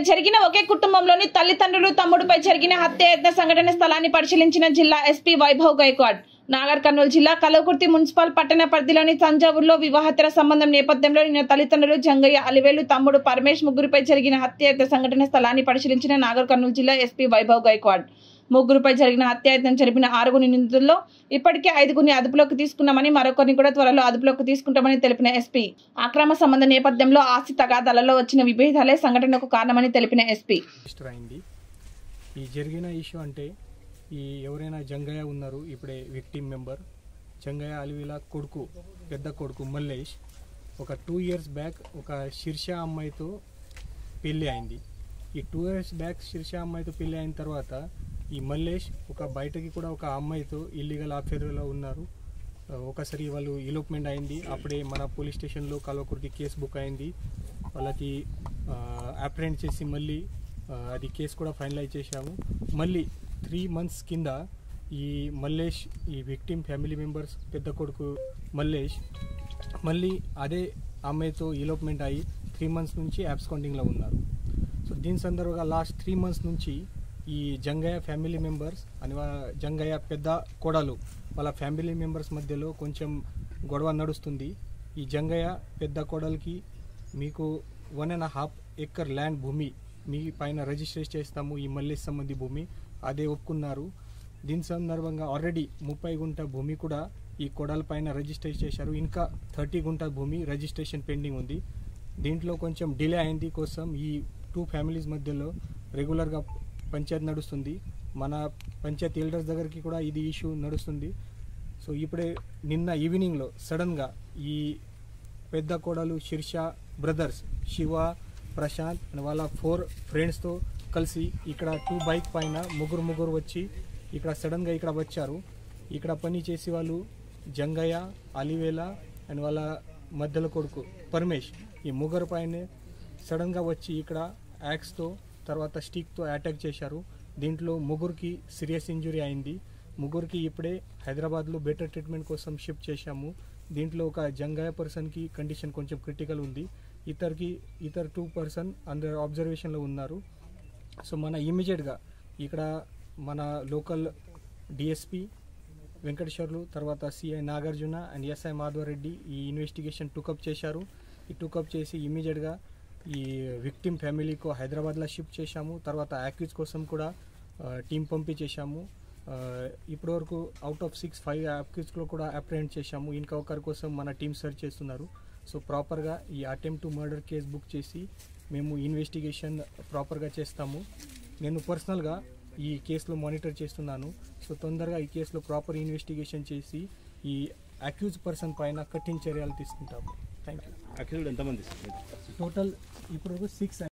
జరిగిన ఒకే కుటుంబంలోని తల్లిదండ్రులు తమ్ముడిపై జరిగిన హత్యాయత్న సంఘటన స్థలాన్ని పరిశీలించిన జిల్లా ఎస్పీ వైభవ్ గైక్వాడ్. నాగర్ కర్నూలు జిల్లా కల్వకుర్తి మున్సిపల్ పట్టణ పరిధిలోని తంజావూరులో వివాహేతర సంబంధం నేపథ్యంలో నిన్న తల్లిదండ్రులు జంగయ్య, అలివేలు, తమ్ముడు పరమేష్ ముగ్గురుపై జరిగిన హత్యాయత్న సంఘటన స్థలాన్ని పరిశీలించిన నాగర్ కర్నూలు జిల్లా ఎస్పీ వైభవ్ గైక్వాడ్. ముగ్గురుపై జరిగిన హత్యాయత్నం జరిపిన 6 నిందితుల్లో ఇప్పటికే 5 అదుపులోకి తీసుకున్నామని, మరొకరిని కూడా త్వరలో అదుపులోకి తీసుకుంటామని తెలిపిన ఎస్పీ, అక్రమ సంబంధ నేపథ్యంలో ఆస్తి తగాదాలలో వచ్చిన విభేదాలే సంఘటనకు కారణమని తెలిపిన ఎస్పీ. ఈ జరిగిన ఇష్యూ అంటే ఎవరైనా జంగయ్య ఉన్నారు, ఇప్పుడే విక్టిమ్ మెంబర్ జంగయ్య అలివేల కొడుకు, పెద్ద కొడుకు మల్లేష్ ఒక 2 years బ్యాక్ ఒక శీర్ష అమ్మాయితో పెళ్ళి అయింది. ఈ 2 years బ్యాక్ శీర్ష అమ్మాయితో పెళ్ళి అయిన తర్వాత ఈ మల్లేష్ బయటకి కూడా ఒక అమ్మాయితో ఇల్లీగల్ అఫేర్లో ఉన్నారు. ఒకసారి వాళ్ళు ఎలోప్మెంట్ అయింది. అప్పుడే మన పోలీస్ స్టేషన్లో కల్వకుర్తి కేసు బుక్ అయింది. వాళ్ళకి అప్రెంట్ చేసి మళ్ళీ అది కేసు కూడా ఫైనలైజ్ చేశాము. మళ్ళీ 3 months కింద ఈ మల్లేష్, ఈ విక్టిమ్ ఫ్యామిలీ మెంబర్స్ పెద్ద కొడుకు మల్లేష్ మళ్ళీ అదే అమ్మాయితో ఎలోప్మెంట్ అయ్యి 3 months నుంచి అబ్స్కాండింగ్లో ఉన్నారు. సో దీని సందర్భంగా లాస్ట్ 3 months నుంచి ఈ జంగయ్య ఫ్యామిలీ మెంబర్స్ అని జంగయ్య పెద్ద కోడలు వాళ్ళ ఫ్యామిలీ మెంబర్స్ మధ్యలో కొంచెం గొడవ నడుస్తుంది. ఈ జంగయ్య పెద్ద కోడలికి మీకు 1.5 acre ల్యాండ్ భూమి మీ పైన రిజిస్టర్ చేస్తాము, ఈ మల్లేష్ సంబంధి భూమి అదే ఒప్పుకున్నారు. దీని సందర్భంగా ఆల్రెడీ 30 గుంట భూమి కూడా ఈ కోడల పైన రిజిస్టర్ చేశారు. ఇంకా 30 గుంట భూమి రిజిస్ట్రేషన్ పెండింగ్ ఉంది. దీంట్లో కొంచెం డిలే అయింది కోసం ఈ 2 ఫ్యామిలీస్ మధ్యలో రెగ్యులర్గా పంచాయతీ నడుస్తుంది. మన పంచాయతీ ఎల్డర్స్ దగ్గరికి కూడా ఇది ఇష్యూ నడుస్తుంది. సో ఇప్పుడే నిన్న ఈవినింగ్లో సడన్గా ఈ పెద్ద కోడలు శీర్ష బ్రదర్స్ శివ, ప్రశాంత్ వాళ్ళ 4 ఫ్రెండ్స్తో కలిసి ఇక్కడ 2 bike పైన ముగ్గురు వచ్చి ఇక్కడ సడన్గా ఇక్కడ వచ్చారు. ఇక్కడ పని చేసి వాళ్ళు జంగయ్య, అలివేల అండ్ వాళ్ళ మధ్యలో కొడుకు పరమేష్ ఈ ముగ్గురు పైన సడన్గా వచ్చి ఇక్కడ యాక్స్తో తర్వాత స్టిక్తో అటాక్ చేశారు. దీంట్లో ముగ్గురికి సీరియస్ ఇంజురీ అయింది. ముగ్గురికి ఇప్పుడే హైదరాబాద్లో బెటర్ ట్రీట్మెంట్ కోసం షిఫ్ట్ చేశాము. దీంట్లో ఒక జంగయ్య పర్సన్కి కండిషన్ కొంచెం క్రిటికల్ ఉంది. ఇతర 2 person అండర్ అబ్జర్వేషన్లో ఉన్నారు. సో మన ఇమీడియట్గా ఇక్కడ మన లోకల్ డిఎస్పీ వెంకటేశ్వర్లు, తర్వాత CI Nagarjuna and SI Madhava Reddy ఈ ఇన్వెస్టిగేషన్ టూకప్ చేశారు. ఈ టూకప్ చేసి ఇమీడియట్గా ఈ విక్టిమ్ ఫ్యామిలీకు హైదరాబాద్లో షిఫ్ట్ చేశాము. తర్వాత యాక్యూజ్ కోసం కూడా టీం పంపించేశాము. ఇప్పటివరకు అవుట్ ఆఫ్ 5 యాక్యూజ్లో కూడా అప్రెంట్ చేశాము. ఇంకా ఒకరి కోసం మన టీం సెర్చ్ చేస్తున్నారు. సో ప్రాపర్గా ఈ attempt to murder case book చేసి మేము ఇన్వెస్టిగేషన్ ప్రాపర్గా చేస్తాము. నేను పర్సనల్గా ఈ కేసులో మానిటర్ చేస్తున్నాను. సో తొందరగా ఈ కేసులో ప్రాపర్ ఇన్వెస్టిగేషన్ చేసి ఈ అక్యూజ్ పర్సన్ పైన కఠిన చర్యలు తీసుకుంటాము. Thank you. అక్యూజ్డ్ ఎంతమంది? టోటల్ ఇప్పటివరకు 6